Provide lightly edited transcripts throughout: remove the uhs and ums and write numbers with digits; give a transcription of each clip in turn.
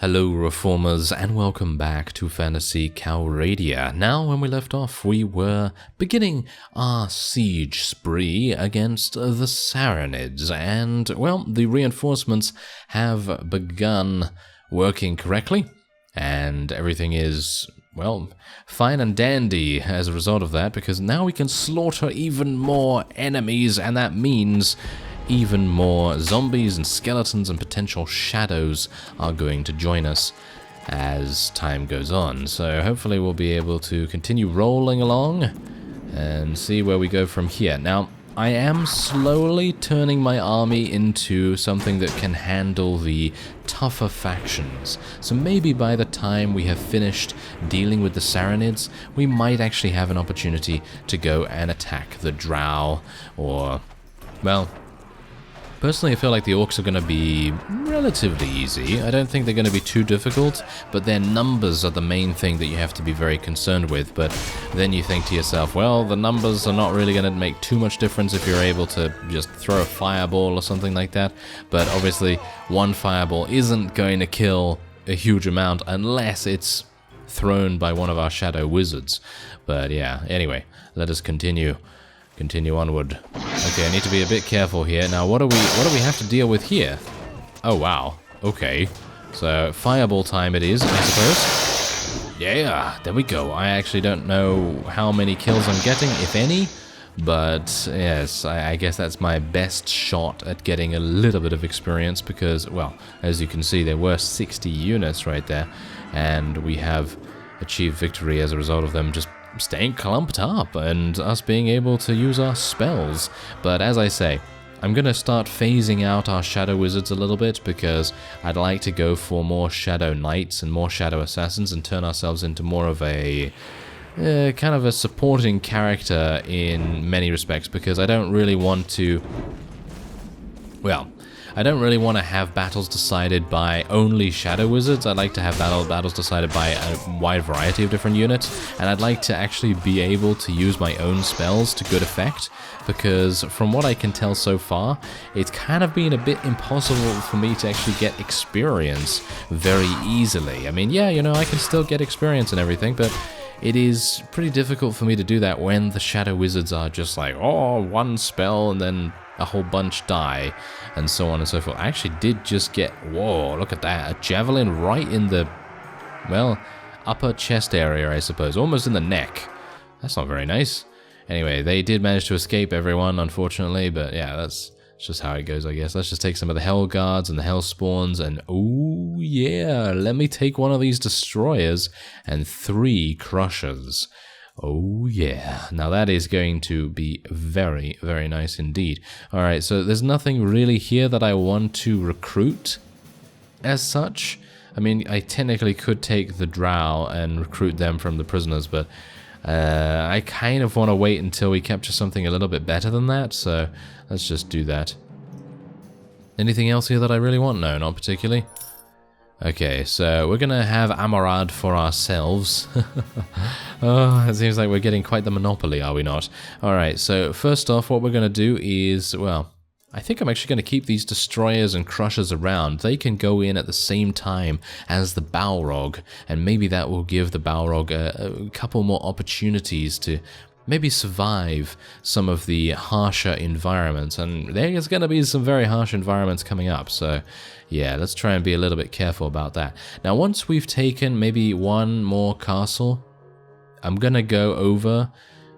Hello Reformers and welcome back to Phantasy Calradia. Now when we left off we were beginning our siege spree against the Sarranids and, well, the reinforcements have begun working correctly and everything is, well, fine and dandy as a result of that, because now we can slaughter even more enemies, and that means even more zombies and skeletons and potential shadows are going to join us as time goes on. So hopefully we'll be able to continue rolling along and see where we go from here. Now, I am slowly turning my army into something that can handle the tougher factions. So maybe by the time we have finished dealing with the Sarranids, we might actually have an opportunity to go and attack the Drow, or, well, personally, I feel like the orcs are going to be relatively easy. I don't think they're going to be too difficult, but their numbers are the main thing that you have to be very concerned with. But then you think to yourself, well, the numbers are not really going to make too much difference if you're able to just throw a fireball or something like that. But obviously, one fireball isn't going to kill a huge amount unless it's thrown by one of our shadow wizards. But yeah, anyway, let us continue onward. Okay, I need to be a bit careful here. Now, what do we have to deal with here? Oh, wow. Okay. So, fireball time it is, I suppose. Yeah, there we go. I actually don't know how many kills I'm getting, if any. But, yes, I guess that's my best shot at getting a little bit of experience because, well, as you can see, there were 60 units right there. And we have achieved victory as a result of them just staying clumped up and us being able to use our spells. But as I say, I'm going to start phasing out our shadow wizards a little bit because I'd like to go for more shadow knights and more shadow assassins and turn ourselves into more of a kind of a supporting character in many respects, because I don't really want to, well, I don't really want to have battles decided by only shadow wizards. I'd like to have battles decided by a wide variety of different units, and I'd like to actually be able to use my own spells to good effect, because from what I can tell so far, it's kind of been a bit impossible for me to actually get experience very easily. I mean, yeah, you know, I can still get experience and everything, but it is pretty difficult for me to do that when the shadow wizards are just like, oh, one spell and then a whole bunch die, and so on and so forth. I actually did just get, whoa, look at that, a javelin right in the, well, upper chest area, I suppose, almost in the neck. That's not very nice. Anyway, they did manage to escape, everyone, unfortunately, but yeah, that's just how it goes, I guess. Let's just take some of the Hell Guards and the Hell Spawns, and oh yeah, let me take one of these Destroyers and 3 Crushers. Oh yeah, now that is going to be very, very nice indeed. Alright, so there's nothing really here that I want to recruit as such. I mean, I technically could take the Drow and recruit them from the prisoners, but I kind of want to wait until we capture something a little bit better than that, so let's just do that. Anything else here that I really want? No, not particularly. Okay, so we're going to have Amarad for ourselves. Oh, it seems like we're getting quite the monopoly, are we not? Alright, so first off, what we're going to do is, well, I think I'm actually going to keep these Destroyers and Crushers around. They can go in at the same time as the Balrog, and maybe that will give the Balrog a couple more opportunities to maybe survive some of the harsher environments, and there's going to be some very harsh environments coming up, so yeah, let's try and be a little bit careful about that. Now, once we've taken maybe one more castle, I'm going to go over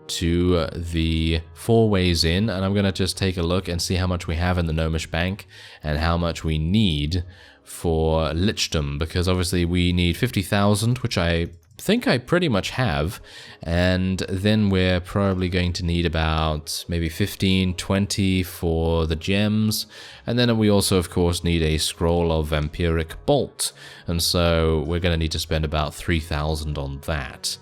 to the 4 Ways Inn, and I'm going to just take a look and see how much we have in the Gnomish Bank and how much we need for Lichdom, because obviously we need 50,000, which I think I pretty much have, and then we're probably going to need about maybe 15, 20 for the gems, and then we also of course need a scroll of vampiric bolt, and so we're going to need to spend about 3,000 on that.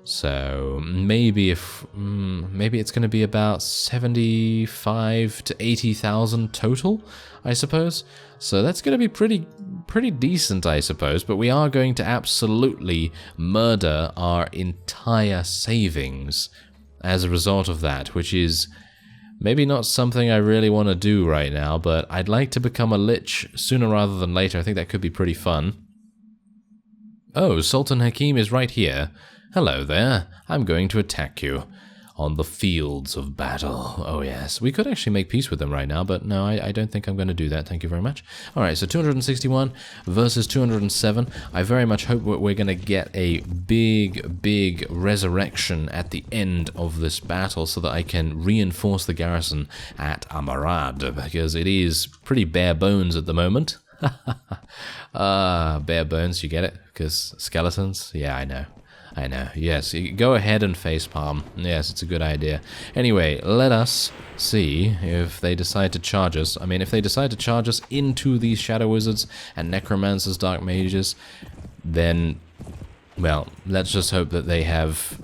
So maybe maybe it's going to be about 75 to 80,000 total, I suppose. So that's going to be pretty decent, I suppose. But we are going to absolutely murder our entire savings as a result of that, which is maybe not something I really want to do right now. But I'd like to become a lich sooner rather than later. I think that could be pretty fun. Oh, Sultan Hakim is right here. Hello there. I'm going to attack you on the fields of battle. Oh, yes. We could actually make peace with them right now, but no, I don't think I'm going to do that. Thank you very much. All right, so 261 versus 207. I very much hope we're going to get a big resurrection at the end of this battle so that I can reinforce the garrison at Amarad, because it is pretty bare bones at the moment. Bare bones, you get it? Because skeletons? Yeah, I know. Yes, go ahead and facepalm. Yes, it's a good idea. Anyway, let us see if they decide to charge us. I mean, if they decide to charge us into these Shadow Wizards and Necromancers, Dark Mages, then, well, let's just hope that they have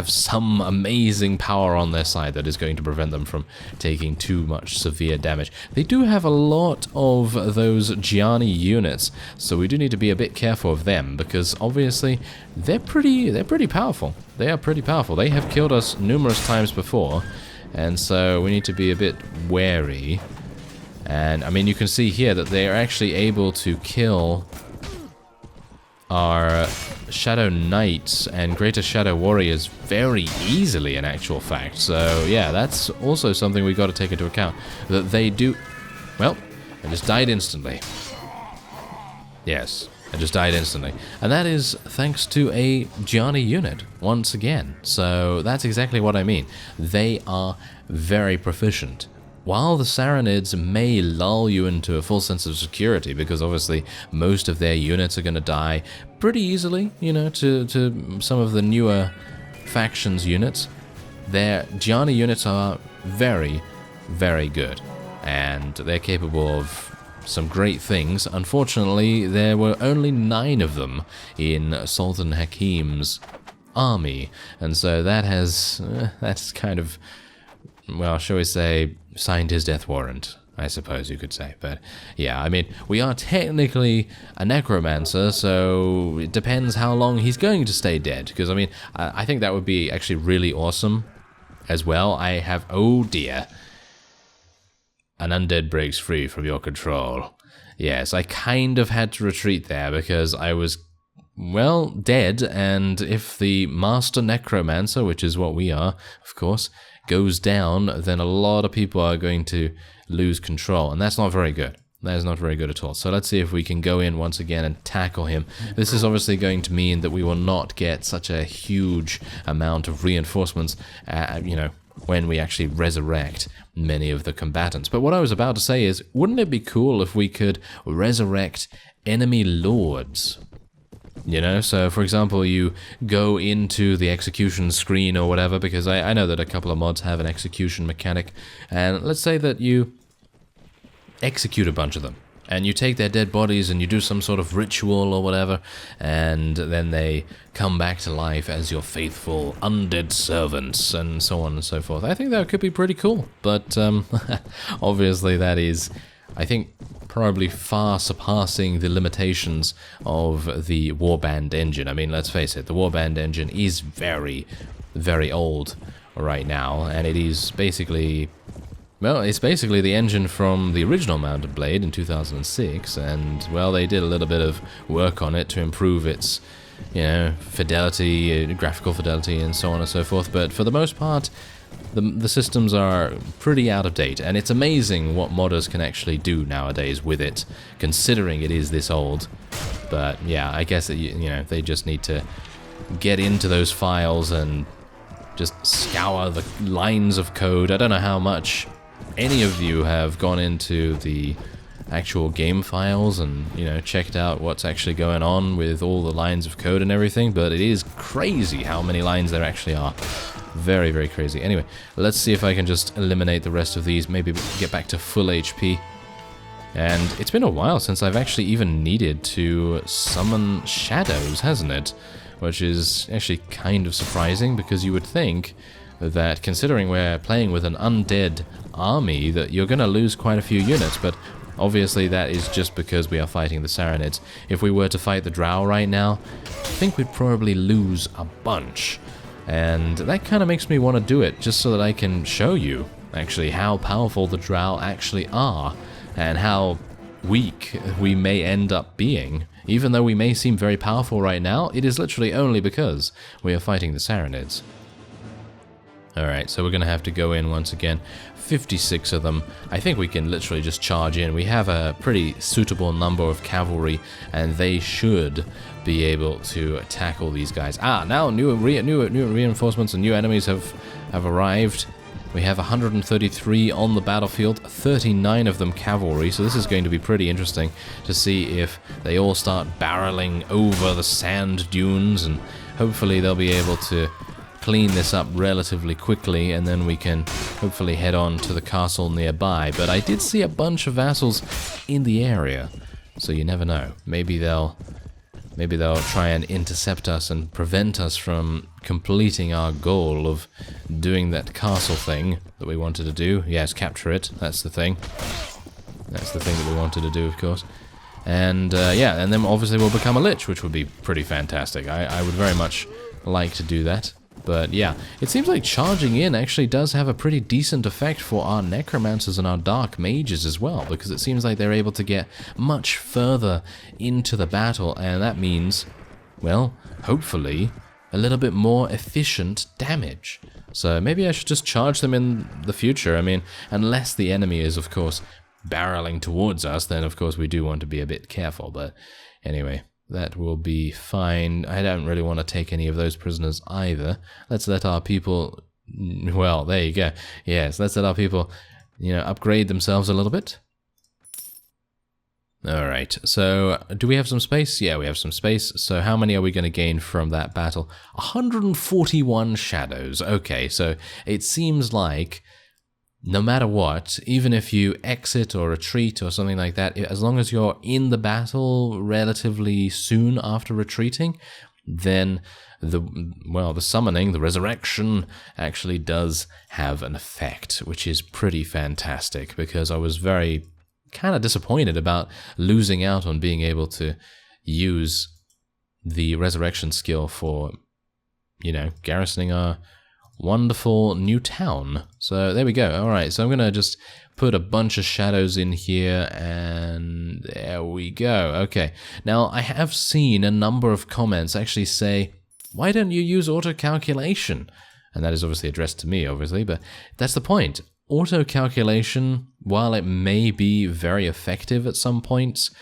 some amazing power on their side that is going to prevent them from taking too much severe damage. They do have a lot of those Gianni units, so we do need to be a bit careful of them, because obviously they're pretty powerful. They are pretty powerful. They have killed us numerous times before, and so we need to be a bit wary. And I mean, you can see here that they are actually able to kill our Shadow Knights and Greater Shadow Warriors very easily, in actual fact. So yeah, that's also something we've got to take into account, that they do... Well, I just died instantly. Yes, I just died instantly. And that is thanks to a Gianni unit, once again. So that's exactly what I mean. They are very proficient. While the Sarranids may lull you into a full sense of security, because obviously most of their units are going to die pretty easily, you know, to some of the newer factions' units, their Gianni units are very, very good, and they're capable of some great things. Unfortunately, there were only 9 of them in Sultan Hakim's army, and so that has, that's kind of, well, shall we say, signed his death warrant, I suppose you could say. But yeah, I mean, we are technically a necromancer, so it depends how long he's going to stay dead, because I mean, I think that would be actually really awesome as well. I have, oh dear, an undead breaks free from your control. Yes, I kind of had to retreat there because I was, well, dead, and if the master necromancer, which is what we are, of course, goes down, then a lot of people are going to lose control, and that's not very good. That is not very good at all. So let's see if we can go in once again and tackle him. This is obviously going to mean that we will not get such a huge amount of reinforcements, you know, when we actually resurrect many of the combatants. But what I was about to say is, wouldn't it be cool if we could resurrect enemy lords? You know, so for example, you go into the execution screen or whatever, because I know that a couple of mods have an execution mechanic, and let's say that you execute a bunch of them, and you take their dead bodies and you do some sort of ritual or whatever, and then they come back to life as your faithful undead servants, and so on and so forth. I think that could be pretty cool, but obviously that is, I think, probably far surpassing the limitations of the Warband engine. I mean, let's face it, the Warband engine is very, very old right now, and it is basically, well, it's basically the engine from the original Mount and Blade in 2006, and, well, they did a little bit of work on it to improve its, you know, fidelity, graphical fidelity, and so on and so forth, but for the most part, the systems are pretty out of date, and it's amazing what modders can actually do nowadays with it, considering it is this old. But yeah, I guess that, you know, they just need to get into those files and just scour the lines of code. I don't know how much any of you have gone into the actual game files and, you know, checked out what's actually going on with all the lines of code and everything, but it is crazy how many lines there actually are. Very, very crazy. Anyway, let's see if I can just eliminate the rest of these, maybe get back to full HP. And it's been a while since I've actually even needed to summon shadows, hasn't it? Which is actually kind of surprising, because you would think that, considering we're playing with an undead army, that you're going to lose quite a few units, but obviously that is just because we are fighting the Sarranids. If we were to fight the Drow right now, I think we'd probably lose a bunch. And that kind of makes me want to do it, just so that I can show you, actually, how powerful the Drow actually are, and how weak we may end up being Even though we may seem very powerful right now, it is literally only because we are fighting the Sarranids. Alright, so we're going to have to go in once again. 56 of them. I think we can literally just charge in. We have a pretty suitable number of cavalry, and they should be able to tackle these guys. Now new reinforcements and new enemies have arrived. We have 133 on the battlefield, 39 of them cavalry, so this is going to be pretty interesting to see if they all start barreling over the sand dunes, and hopefully they'll be able to clean this up relatively quickly, and then we can hopefully head on to the castle nearby. But I did see a bunch of vassals in the area, so you never know. Maybe they'll try and intercept us and prevent us from completing our goal of doing that castle thing that we wanted to do. Yes, capture it. That's the thing. That's the thing that we wanted to do, of course. And yeah, and then obviously we'll become a lich, which would be pretty fantastic. I would very much like to do that. But yeah, it seems like charging in actually does have a pretty decent effect for our necromancers and our dark mages as well, because it seems like they're able to get much further into the battle, and that means, well, hopefully, a little bit more efficient damage. So maybe I should just charge them in the future. I mean, unless the enemy is, of course, barreling towards us, then of course we do want to be a bit careful, but anyway. That will be fine. I don't really want to take any of those prisoners either. Let's let our people... Well, there you go. Yes, let's let our people, upgrade themselves a little bit. Alright, so do we have some space? Yeah, we have some space. So how many are we going to gain from that battle? 141 shadows. Okay, so it seems like no matter what, even if you exit or retreat or something like that, as long as you're in the battle relatively soon after retreating, then the summoning, the resurrection, actually does have an effect, which is pretty fantastic, because I was very kind of disappointed about losing out on being able to use the resurrection skill for, garrisoning our wonderful new town. So there we go. Alright, so I'm gonna just put a bunch of shadows in here, and there we go. Okay, now I have seen a number of comments actually say, why don't you use auto-calculation? And that is obviously addressed to me, obviously, but that's the point. Auto-calculation, while it may be very effective at some points,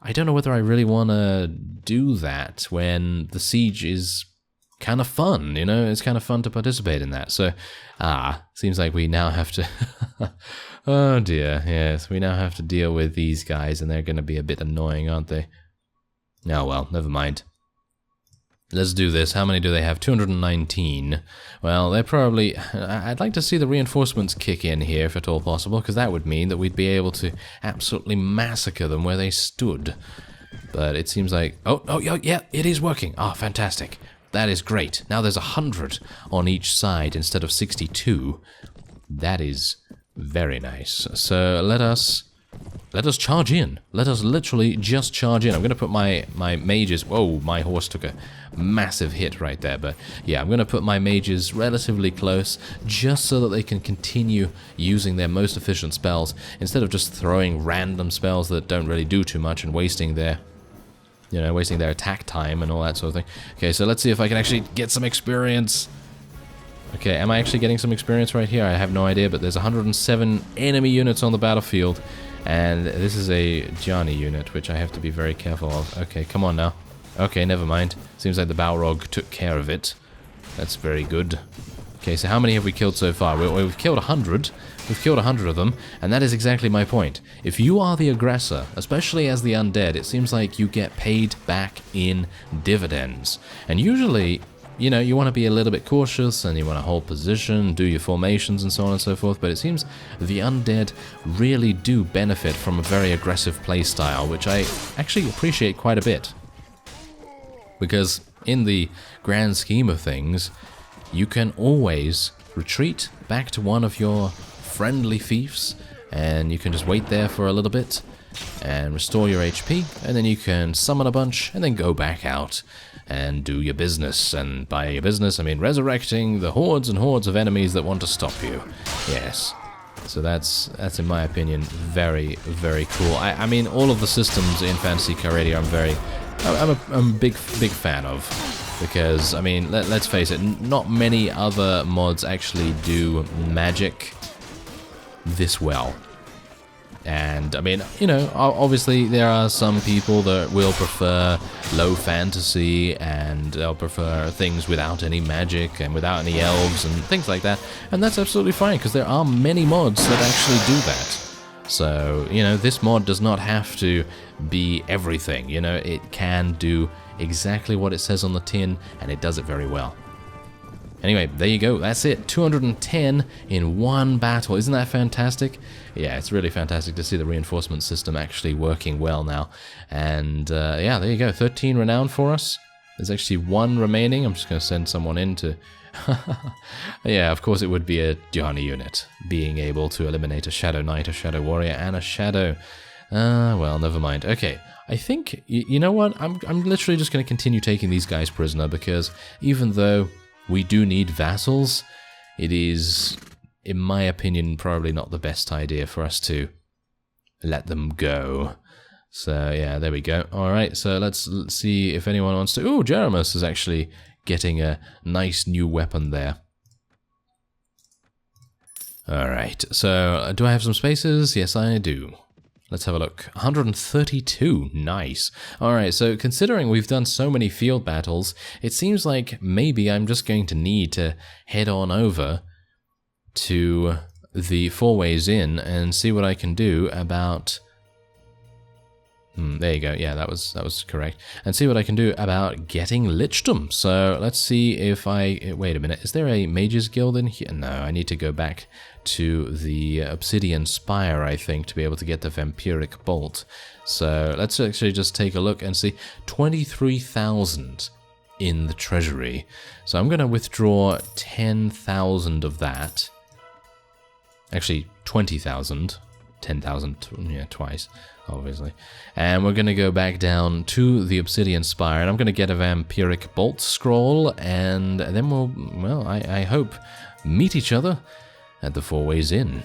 I don't know whether I really want to do that when the siege is kind of fun, it's kind of fun to participate in that. So, seems like we now have to, oh dear, yes, we now have to deal with these guys, and they're going to be a bit annoying, aren't they? Oh well, never mind. Let's do this. How many do they have? 219. Well, they're probably... I'd like to see the reinforcements kick in here, if at all possible, because that would mean that we'd be able to absolutely massacre them where they stood. But it seems like... Oh, yeah, it is working. Fantastic. That is great. Now there's 100 on each side instead of 62. That is very nice. So let us charge in. Let us literally just charge in. I'm going to put my mages... Whoa, my horse took a massive hit right there. But yeah, I'm going to put my mages relatively close just so that they can continue using their most efficient spells instead of just throwing random spells that don't really do too much and wasting their... wasting their attack time and all that sort of thing. Okay, so let's see if I can actually get some experience. Okay, am I actually getting some experience right here? I have no idea, but there's 107 enemy units on the battlefield, and this is a Gianni unit, which I have to be very careful of. Okay, come on now. Okay, never mind. Seems like the Balrog took care of it. That's very good. Okay, so how many have we killed so far? We've killed 100. We've killed 100 of them, and that is exactly my point. If you are the aggressor, especially as the undead, it seems like you get paid back in dividends. And usually, you want to be a little bit cautious, and you want to hold position, do your formations, and so on and so forth, but it seems the undead really do benefit from a very aggressive playstyle, which I actually appreciate quite a bit. Because in the grand scheme of things, you can always retreat back to one of your friendly fiefs, and you can just wait there for a little bit and restore your HP, and then you can summon a bunch and then go back out and do your business. And by your business, I mean resurrecting the hordes and hordes of enemies that want to stop you. Yes. So that's in my opinion very, very cool. I mean, all of the systems in Phantasy Calradia I'm a big fan of, because I mean, let's face it, not many other mods actually do magic this well. And I mean, you know, obviously there are some people that will prefer low fantasy and they'll prefer things without any magic and without any elves and things like that. And that's absolutely fine, because there are many mods that actually do that. So, you know, this mod does not have to be everything. You know, it can do exactly what it says on the tin, and it does it very well. Anyway, there you go. That's it. 210 in one battle. Isn't that fantastic? Yeah, it's really fantastic to see the reinforcement system actually working well now. And yeah, there you go. 13 renown for us. There's actually 1 remaining. I'm just going to send someone in to... yeah, of course it would be a Johnny unit, being able to eliminate a Shadow Knight, a Shadow Warrior, and a Shadow. Well, never mind. Okay, I think, you know what? I'm literally just going to continue taking these guys prisoner, because even though we do need vassals, it is, in my opinion, probably not the best idea for us to let them go. So, yeah, there we go. Alright, so let's see if anyone wants to... Ooh, Jeremus is actually getting a nice new weapon there. Alright, so do I have some spaces? Yes, I do. Let's have a look. 132, nice. Alright, so considering we've done so many field battles, it seems like maybe I'm just going to need to head on over to the 4 Ways Inn and see what I can do about... there you go, yeah, that was correct. And see what I can do about getting lichdom. So let's see if I... Wait a minute, is there a Mages Guild in here? No, I need to go back to the Obsidian Spire, I think, to be able to get the Vampiric Bolt. So let's actually just take a look and see. 23,000 in the treasury. So I'm going to withdraw 10,000 of that. Actually, 20,000. 10,000, yeah, twice, obviously. And we're going to go back down to the Obsidian Spire, and I'm going to get a Vampiric Bolt scroll, and then we'll, well, I hope, meet each other at the 4 Ways Inn.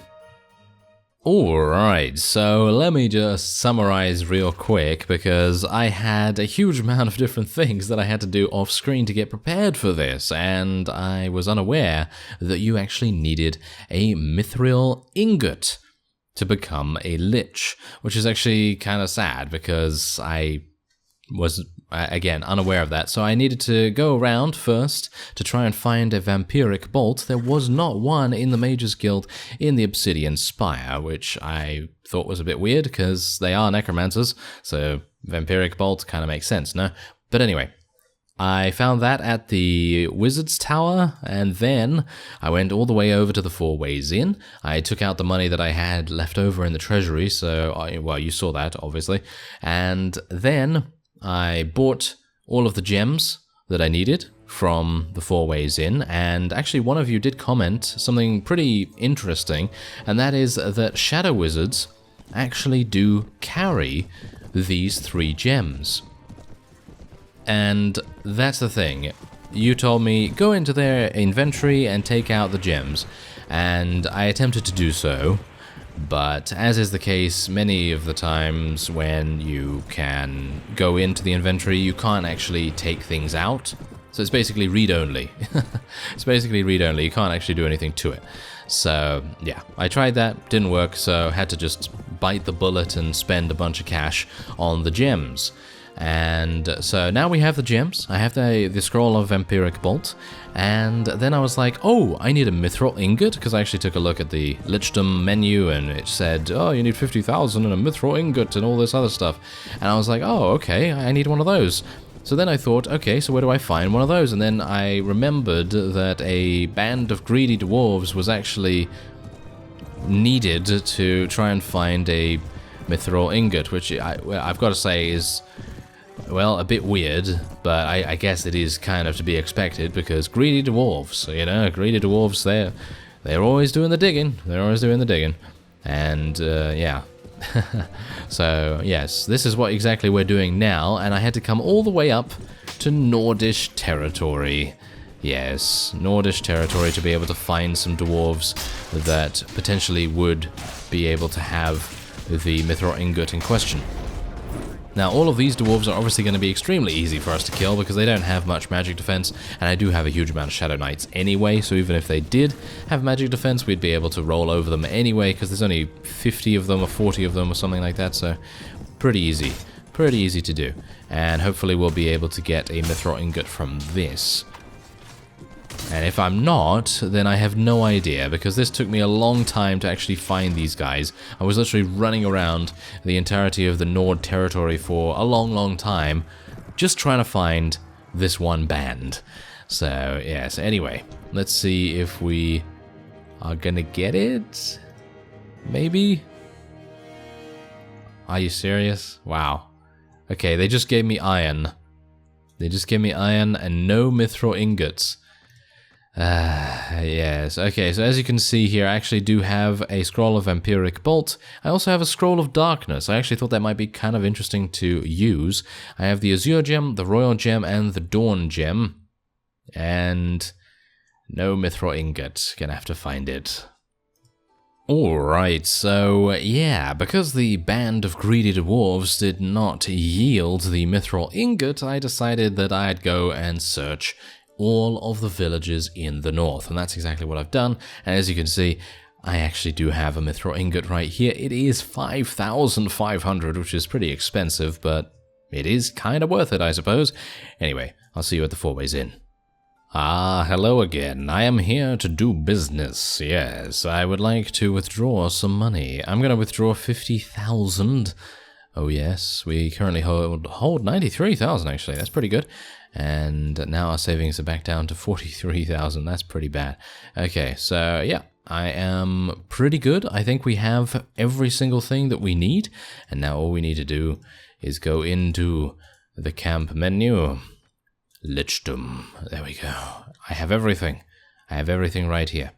Alright, so let me just summarize real quick, because I had a huge amount of different things that I had to do off screen to get prepared for this, and I was unaware that you actually needed a mithril ingot to become a lich, which is actually kind of sad, because I was, again, unaware of that. So I needed to go around first to try and find a Vampiric Bolt. There was not one in the Mages Guild in the Obsidian Spire, which I thought was a bit weird, because they are Necromancers, so Vampiric Bolt kind of makes sense, no? But anyway, I found that at the Wizard's Tower, and then I went all the way over to the 4 Ways Inn. I took out the money that I had left over in the treasury, so, well, you saw that, obviously. And then I bought all of the gems that I needed from the 4 Ways Inn, and actually one of you did comment something pretty interesting, and that is that Shadow Wizards actually do carry these 3 gems. And that's the thing. You told me, go into their inventory and take out the gems. And I attempted to do so, but as is the case many of the times when you can go into the inventory, you can't actually take things out. So it's basically read-only. It's basically read-only. You can't actually do anything to it. So, yeah, I tried that, didn't work, so had to just bite the bullet and spend a bunch of cash on the gems. And so now we have the gems. I have the scroll of Vampiric Bolt, and then I was like, oh, I need a mithril ingot, because I actually took a look at the lichdom menu, and it said, oh, you need 50,000 and a mithril ingot and all this other stuff. And I was like, oh, okay, I need one of those. So then I thought, okay, so where do I find one of those? And then I remembered that a band of greedy dwarves was actually needed to try and find a mithril ingot, which I've got to say is, well, a bit weird, but I guess it is kind of to be expected, because greedy dwarves, you know, greedy dwarves, they're always doing the digging. They're always doing the digging. And, yeah. So, yes, this is what exactly we're doing now, and I had to come all the way up to Nordish territory. Yes, Nordish territory to be able to find some dwarves that potentially would be able to have the mithril ingot in question. Now, all of these dwarves are obviously going to be extremely easy for us to kill because they don't have much magic defense, and I do have a huge amount of Shadow Knights anyway, so even if they did have magic defense, we'd be able to roll over them anyway because there's only 50 of them or 40 of them or something like that, so pretty easy to do. And hopefully we'll be able to get a mithril ingot from this. And if I'm not, then I have no idea, because this took me a long time to actually find these guys. I was literally running around the entirety of the Nord territory for a long time, just trying to find this one band. So, yes, anyway, let's see if we are gonna get it? Maybe? Are you serious? Wow. Okay, they just gave me iron. They just gave me iron and no mithril ingots. Yes, okay, so as you can see here, I actually do have a Scroll of Vampiric Bolt. I also have a Scroll of Darkness. I actually thought that might be kind of interesting to use. I have the Azure Gem, the Royal Gem, and the Dawn Gem. And no mithril ingot. Gonna have to find it. Alright, so yeah, because the band of greedy dwarves did not yield the mithril ingot, I decided that I'd go and search all of the villages in the north, and that's exactly what I've done. And as you can see, I actually do have a mithril ingot right here. It is 5,500, which is pretty expensive, but it is kind of worth it, I suppose. Anyway, I'll see you at the 4 ways in. Ah, hello again. I am here to do business. Yes, I would like to withdraw some money. I'm going to withdraw 50,000. Oh yes, we currently hold 93,000 actually. That's pretty good. And now our savings are back down to 43,000. That's pretty bad. Okay, so yeah, I am pretty good. I think we have every single thing that we need. And now all we need to do is go into the camp menu. Lichdom. There we go. I have everything. I have everything right here.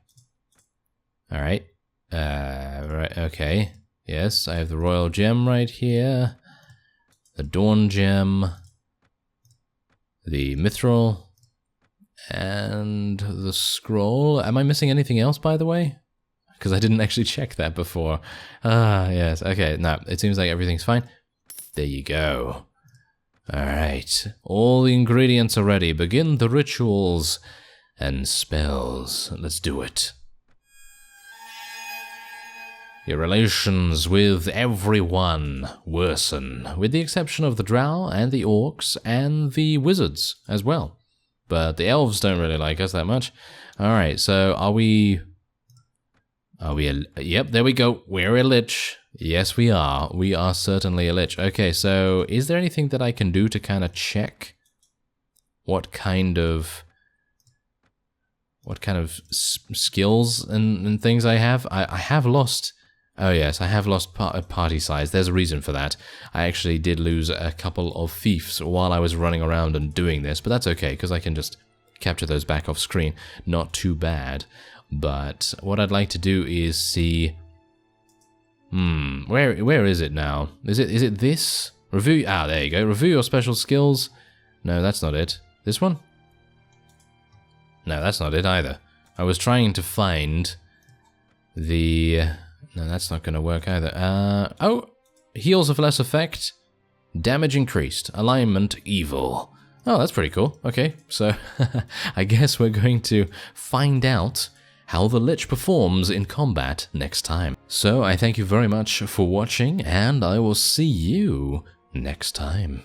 Alright. Right, okay. Yes, I have the Royal Gem right here. The Dawn Gem. The Mithril. And the Scroll. Am I missing anything else, by the way? Because I didn't actually check that before. Ah, yes. Okay, no, it seems like everything's fine. There you go. Alright, all the ingredients are ready. Begin the rituals and spells. Let's do it. Your relations with everyone worsen, with the exception of the drow and the orcs and the wizards as well. But the elves don't really like us that much. Alright, so are we... Yep, there we go. We're a lich. Yes, we are. We are certainly a lich. Okay, so is there anything that I can do to kind of check what kind of skills and things I have? I have lost... Oh yes, I have lost party size. There's a reason for that. I actually did lose a couple of fiefs while I was running around and doing this, but that's okay, because I can just capture those back off screen. Not too bad. But what I'd like to do is see... where is it now? Is it this? Review... Ah, there you go. Review your special skills. No, that's not it. This one? No, that's not it either. I was trying to find the... No, that's not going to work either. Oh! Heals of less effect. Damage increased. Alignment evil. Oh, that's pretty cool. Okay, so I guess we're going to find out how the Lich performs in combat next time. So I thank you very much for watching, and I will see you next time.